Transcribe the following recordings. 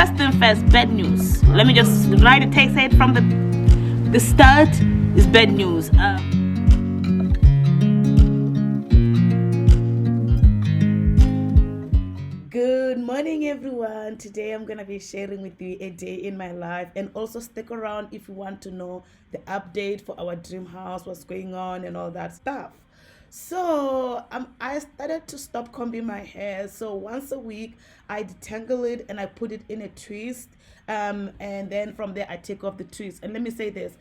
first thing first, bad news. Let me just write it, say it from the start. Is bad news. Good morning, everyone. Today I'm gonna be sharing with you a day in my life, and also stick around if you want to know the update for our dream house, what's going on and all that stuff. So I started to stop combing my hair. So once a week I detangle it and I put it in a twist, and then from there I take off the twist. And let me say this,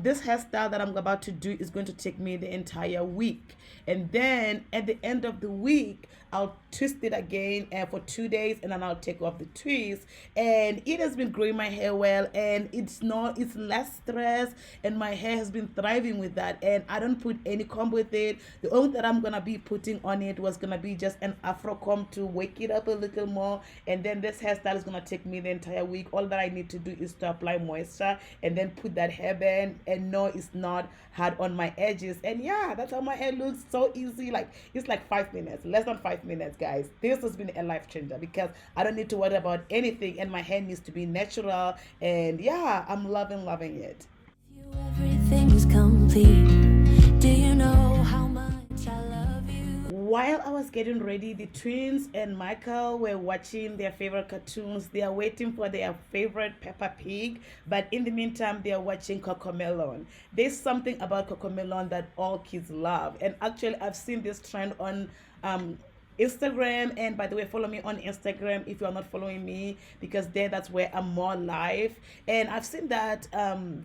this hairstyle that I'm about to do is going to take me the entire week, and then at the end of the week I'll twist it again and for 2 days, and then I'll take off the twist. And it has been growing my hair well, and it's less stress, and my hair has been thriving with that. And I don't put any comb with it. The only that I'm gonna be putting on it was gonna be just an afro comb to wake it up a little more. And then this hairstyle is gonna take me the entire week. All that I need to do is to apply moisture and then put that hairband, and no, it's not hard on my edges. And yeah, that's how my hair looks. So easy. Like, it's like 5 minutes, less than 5 minutes, guys. This has been a life changer because I don't need to worry about anything, and my hair needs to be natural. And yeah, I'm loving it. Everything is complete. Do you know how much I love you? While I was getting ready, the twins and Michael were watching their favorite cartoons. They are waiting for their favorite Peppa Pig, but in the meantime they are watching Cocomelon. There's something about Cocomelon that all kids love, and actually I've seen this trend on Instagram. And by the way, follow me on Instagram if you are not following me, because that's where I'm more live. And I've seen that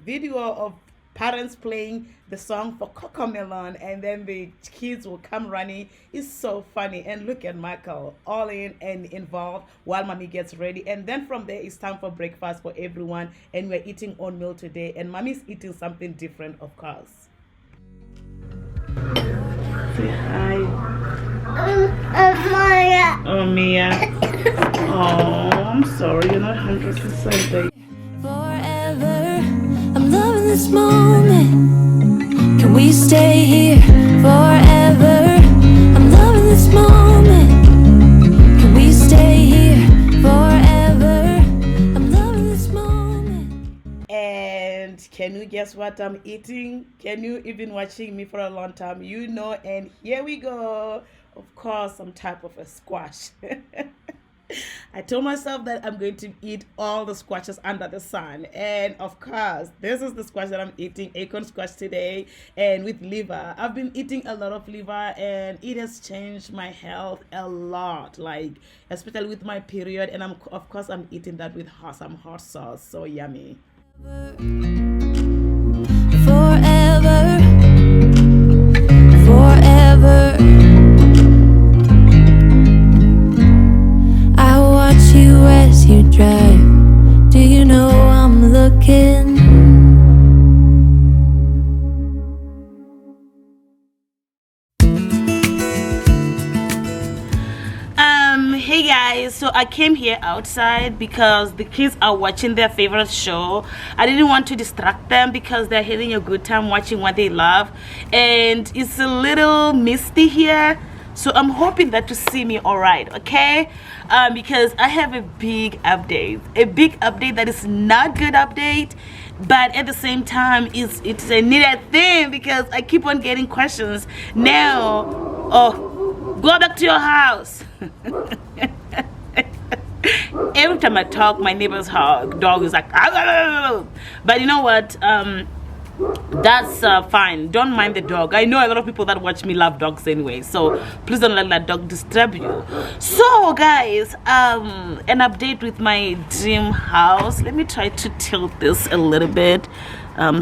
video of parents playing the song for Cocomelon, and then the kids will come running. It's so funny. And look at Michael, all in and involved while mommy gets ready. And then from there it's time for breakfast for everyone, and we're eating oatmeal today, and mommy's eating something different, of course. Say hi. Maya. Oh, Mia. Oh, I'm sorry, you're not 100% there. Forever, I'm loving this moment. Can we stay here forever? I'm loving this moment. Can we stay here forever? I'm loving this moment. And can you guess what I'm eating? Can you, even watching me for a long time, you know? And here we go. Of course, some type of a squash. I told myself that I'm going to eat all the squashes under the sun. And of course, this is the squash that I'm eating, acorn squash today, and with liver. I've been eating a lot of liver, and it has changed my health a lot, like especially with my period. And of course I'm eating that with some hot sauce. So yummy. Forever, forever. I watch you as you drive. Do you know I'm looking? Hey guys, so I came here outside because the kids are watching their favorite show. I didn't want to distract them because they're having a good time watching what they love, and it's a little misty here, so I'm hoping that to see me all right, okay? Because I have a big update that is not good update, but at the same time it's a needed thing, because I keep on getting questions now. Oh, go back to your house. Every time I talk, my neighbor's dog is like, ah. But you know what, that's fine. Don't mind the dog. I know a lot of people that watch me love dogs anyway, so please don't let that dog disturb you. So guys, an update with my dream house. Let me try to tilt this a little bit,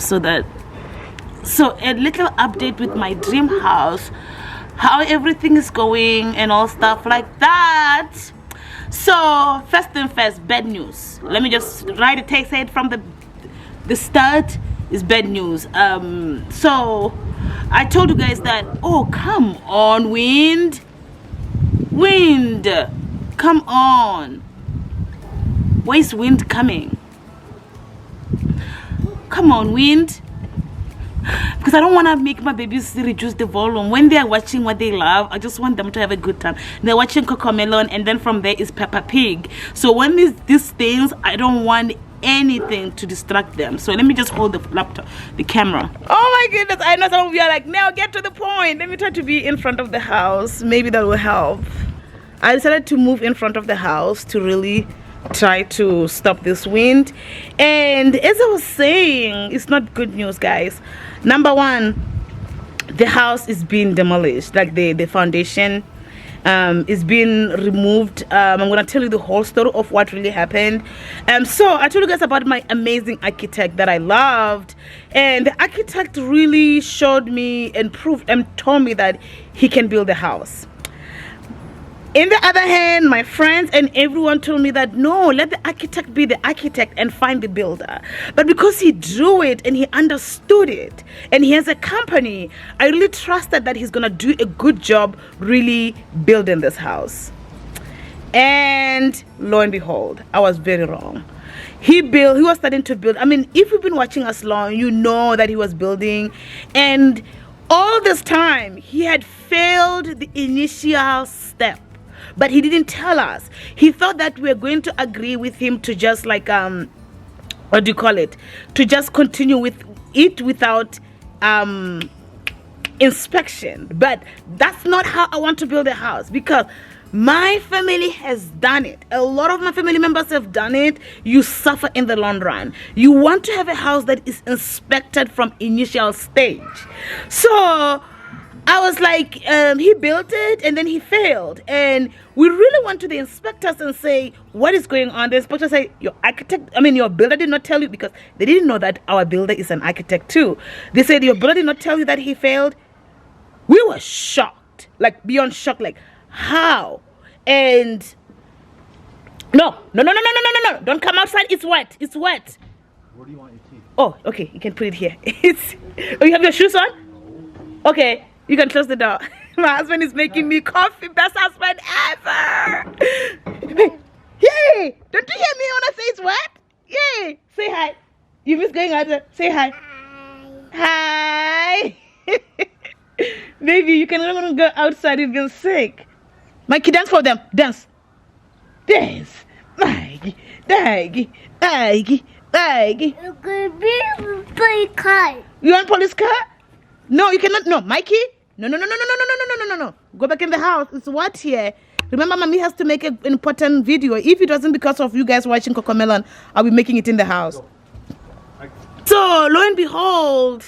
so a little update with my dream house, how everything is going and all stuff like that. So first thing first, bad news. Let me just write it, say it from the start. Is bad news. So I told you guys that, oh come on, wind, come on, where's wind coming? Come on, wind. because I don't want to make my babies reduce the volume. When they are watching what they love, I just want them to have a good time. They're watching Cocomelon, and then from there is Peppa Pig. So when these things, I don't want anything to distract them. So let me just hold the laptop, the camera. Oh my goodness, I know some of you are like, now get to the point. Let me try to be in front of the house. Maybe that will help. I decided to move in front of the house to really try to stop this wind. And as I was saying, it's not good news, guys. Number one, the house is being demolished, like the foundation is being removed. I'm gonna tell you the whole story of what really happened. So I told you guys about my amazing architect that I loved, and the architect really showed me and proved and told me that he can build a house. In the other hand, my friends and everyone told me that no, let the architect be the architect and find the builder. But because he drew it and he understood it and he has a company, I really trusted that he's gonna do a good job really building this house. And lo and behold, I was very wrong. He was starting to build. I mean, if you've been watching us long, you know that he was building, and all this time he had failed the initial step. But he didn't tell us. He thought that we were going to agree with him to just like what do you call it, to just continue with it without inspection. But that's not how I want to build a house, because my family has done it. A lot of my family members have done it. You suffer in the long run. You want to have a house that is inspected from initial stage. So I was like, he built it and then he failed, and we really went to the inspectors and say, what is going on? The inspector said, your builder did not tell you, because they didn't know that our builder is an architect too. They said, your builder did not tell you that he failed. We were shocked, like beyond shock, like how? And no, don't come outside, it's wet. Where do you want your tea? Oh, okay, you can put it here. Oh, you have your shoes on? Okay, you can close the door. My husband is making me coffee. Best husband ever. Yay! Don't you hear me when I say it's wet? Yay! Say hi. You miss going out there? Say hi. Hi. Baby, you can never go outside. You've been sick. Mikey, dance for them. Dance. Mikey. Play kite. You want police car? No, you cannot. No, Mikey. No. Go back in the house. It's what here? Remember, mommy has to make an important video. If it wasn't because of you guys watching Cocomelon, I'll be making it in the house. So lo and behold,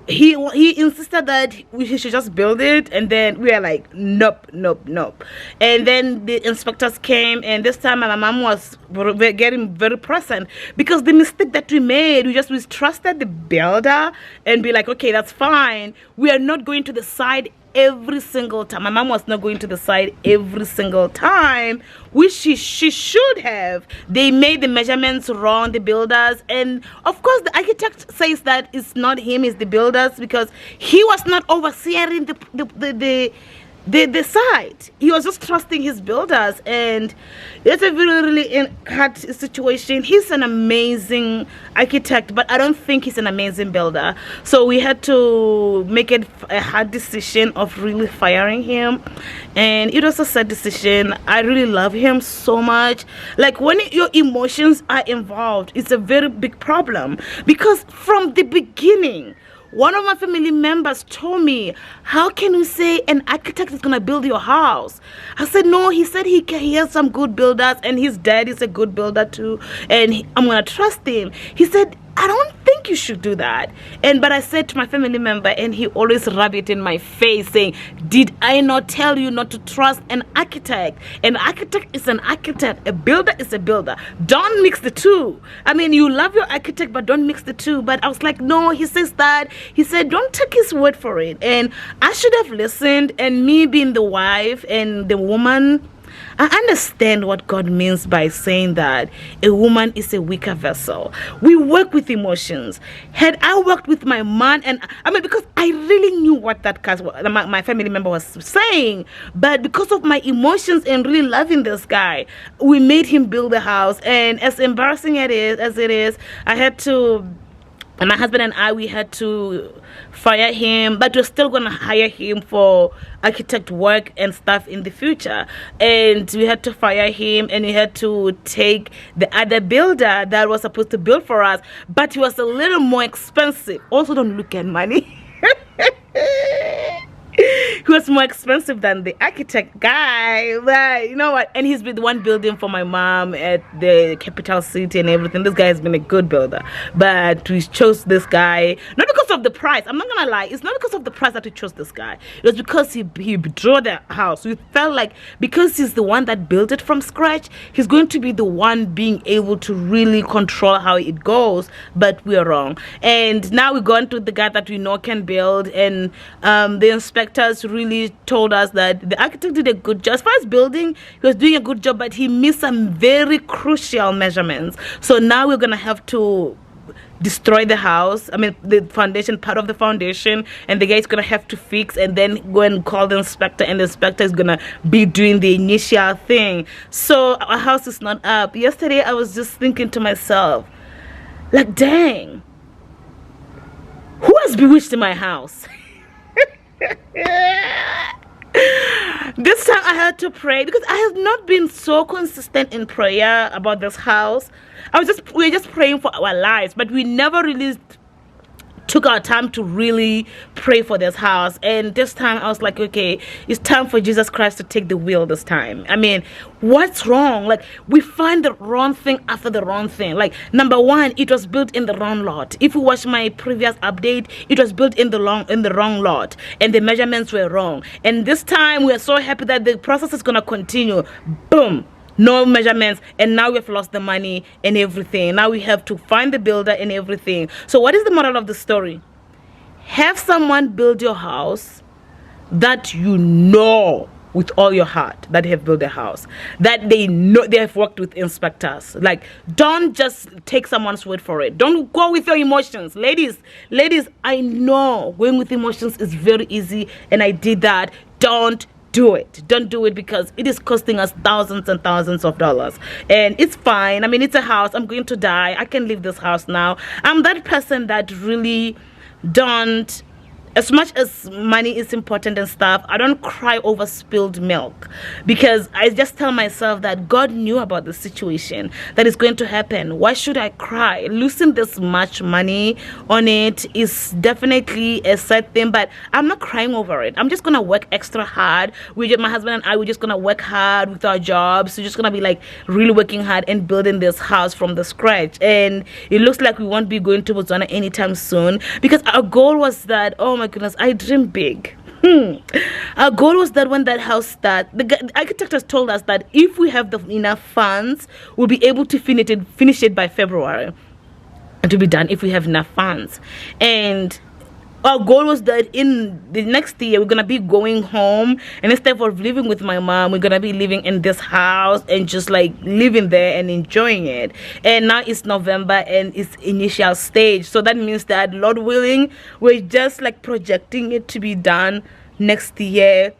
he insisted that we should just build it, and then we are like, nope. And then the inspectors came, and this time my mom was getting very present, because the mistake that we made, we trusted the builder and be like, okay, that's fine. We are not going to the side every single time. My mom was not going to the side every single time, which she should have. They made the measurements wrong, the builders, and of course the architect says that it's not him, it's the builders, because he was not overseeing the site. He was just trusting his builders, and it's a really hard situation. He's an amazing architect, but I don't think he's an amazing builder. So we had to make it a hard decision of really firing him, and it was a sad decision. I really love him so much. Like, when your emotions are involved, it's a very big problem, because from the beginning, one of my family members told me, how can you say an architect is going to build your house? I said, no, he said he has some good builders, and his dad is a good builder too, and I'm going to trust him. He said, I don't think you should do that. But I said to my family member, and he always rubbed it in my face, saying, did I not tell you not to trust an architect? An architect is an architect. A builder is a builder. Don't mix the two. I mean, you love your architect, but don't mix the two. But I was like, no, he says that. He said, don't take his word for it. And I should have listened. And me being the wife and the woman, I understand what God means by saying that a woman is a weaker vessel. We work with emotions. Had I worked with my man, and I mean, because I really knew what my family member was saying, but because of my emotions and really loving this guy, we made him build the house. And as embarrassing as it is, I had to And my husband and I, we had to fire him, but we're still gonna hire him for architect work and stuff in the future. And we had to fire him, and we had to take the other builder that was supposed to build for us, but he was a little more expensive. Also, don't look at money. He was more expensive than the architect guy, but you know what, and he's been the one building for my mom at the capital city and everything. This guy has been a good builder, but we chose this guy not because of the price. I'm not gonna lie, it's not because of the price that we chose this guy. It was because he drew the house. We felt like because he's the one that built it from scratch, he's going to be the one being able to really control how it goes, but we are wrong. And now we're going to the guy that we know can build, and the inspectors really told us that the architect did a good job. As far as building, he was doing a good job, but he missed some very crucial measurements. So now we're gonna have to destroy the house, I mean the foundation, part of the foundation, and the guy's gonna have to fix and then go and call the inspector, and the inspector is gonna be doing the initial thing. So our house is not up. Yesterday I was just thinking to myself, like, dang, who has bewitched in my house? This time I had to pray because I have not been so consistent in prayer about this house. We were just praying for our lives, but we never really took our time to really pray for this house. And this time I was like, okay, it's time for Jesus Christ to take the wheel this time. I mean, what's wrong? Like, we find the wrong thing after the wrong thing. Like, number one, it was built in the wrong lot. If you watch my previous update, it was built in the wrong lot, and the measurements were wrong. And this time we are so happy that the process is gonna continue. Boom, no measurements, and now we've lost the money and everything. Now we have to find the builder and everything. So what is the moral of the story? Have someone build your house that you know with all your heart that they have built a house, that they know they have worked with inspectors. Like, don't just take someone's word for it. Don't go with your emotions. Ladies, I know going with emotions is very easy, and I did that. Don't do it, because it is costing us thousands and thousands of dollars, and it's fine. I mean, it's a house. I'm going to die. I can leave this house now. I'm that person that really don't, as much as money is important and stuff, I don't cry over spilled milk, because I just tell myself that God knew about the situation that is going to happen. Why should I cry? Losing this much money on it is definitely a sad thing, but I'm not crying over it. I'm just gonna work extra hard. My husband and I, we're just gonna work hard with our jobs. We're just gonna be like really working hard and building this house from the scratch. And it looks like we won't be going to Botswana anytime soon, because our goal was that, oh my goodness, I dream big. Our goal was that when that house starts, the architect has told us that if we have enough funds, we'll be able to finish it by February, and to be done if we have enough funds. And our goal was that in the next year we're gonna be going home, and instead of living with my mom, we're gonna be living in this house and just like living there and enjoying it. And now it's November and it's initial stage, so that means that, Lord willing, we're just like projecting it to be done next year,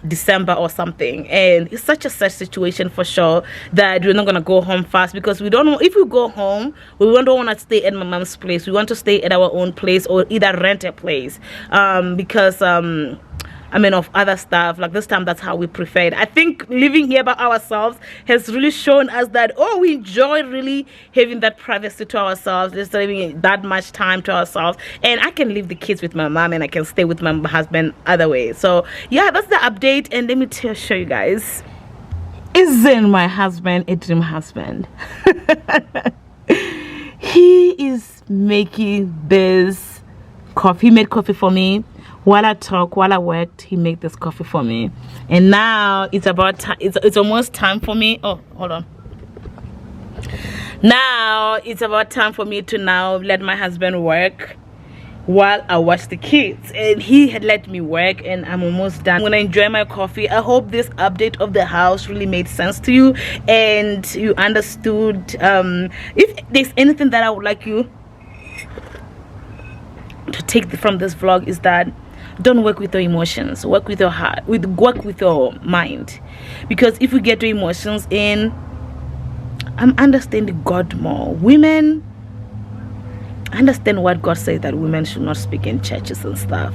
December or something. And it's such a sad situation for sure that we're not gonna go home fast, because we don't know if we go home, we don't want to stay at my mom's place. We want to stay at our own place, or either rent a place, because I mean, of other stuff. Like this time, that's how we prefer it. I think living here by ourselves has really shown us that, oh, we enjoy really having that privacy to ourselves, just having that much time to ourselves. And I can leave the kids with my mom, and I can stay with my husband other way. So yeah, that's the update. And let me show you guys. Isn't my husband a dream husband? He is making this coffee. He made coffee for me. While I talk, while I worked, he made this coffee for me. And now it's about time. It's almost time for me. Oh, hold on. Now it's about time for me to now let my husband work while I watch the kids. And he had let me work, and I'm almost done. I'm gonna enjoy my coffee. I hope this update of the house really made sense to you, and you understood. If there's anything that I would like you to take from this vlog, is that don't work with your emotions, work with your heart, work with your mind. Because if we get your emotions in, I'm understanding God more. Women, I understand what God says that women should not speak in churches and stuff.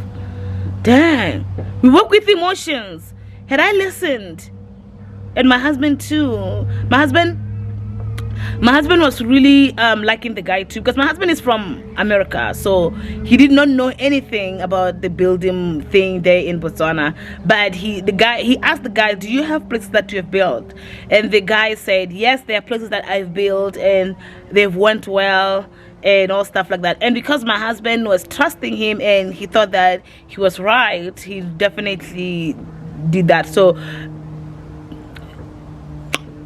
Dang, we work with emotions. Had I listened, and my husband too, my husband was really liking the guy too, because my husband is from America, so he did not know anything about the building thing there in Botswana. But he asked the guy, do you have places that you have built? And the guy said, yes, there are places that I've built and they've went well and all stuff like that. And because my husband was trusting him and he thought that he was right, he definitely did that. So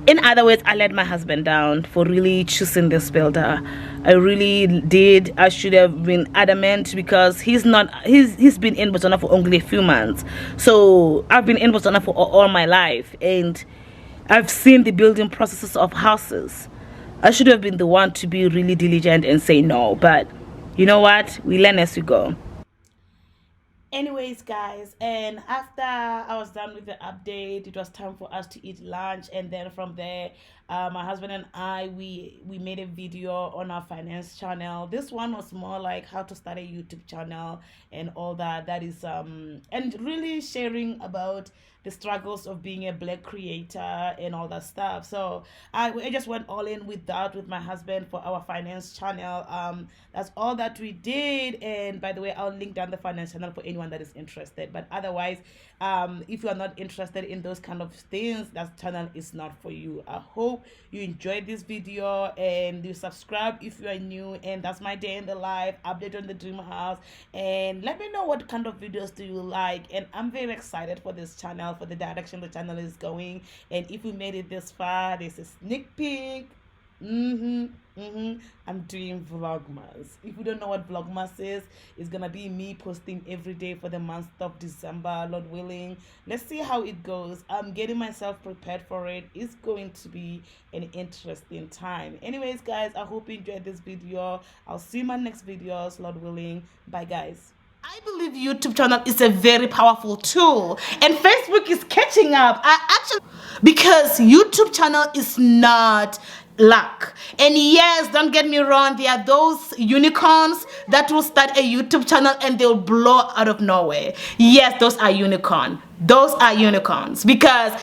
in other words, I let my husband down for really choosing this builder. I really did. I should have been adamant, because he's been in Botswana for only a few months. So I've been in Botswana for all my life, and I've seen the building processes of houses. I should have been the one to be really diligent and say no, but you know what? We learn as we go. Anyways, guys, and after I was done with the update, it was time for us to eat lunch. And then from there, my husband and I, we made a video on our finance channel. This one was more like how to start a YouTube channel and all that. That is and really sharing about the struggles of being a black creator and all that stuff. So I just went all in with that with my husband for our finance channel. That's all that we did. And by the way, I'll link down the finance channel for anyone that is interested. But otherwise, if you are not interested in those kind of things, that channel is not for you. I hope you enjoyed this video and you subscribe if you are new. And that's my day in the life update on the dream house. And let me know what kind of videos do you like. And I'm very excited for this channel, for the direction the channel is going. And if you made it this far, there's a sneak peek. I'm doing vlogmas. If you don't know what vlogmas is, it's gonna be me posting every day for the month of December, Lord willing. Let's see how it goes. I'm getting myself prepared for it. It's going to be an interesting time. Anyways, guys, I hope you enjoyed this video. I'll see you in my next videos, Lord willing. Bye, guys. I believe YouTube channel is a very powerful tool, and Facebook is catching up. Because YouTube channel is not luck. And yes, don't get me wrong, there are those unicorns that will start a YouTube channel and they'll blow out of nowhere. Yes, those are unicorns, because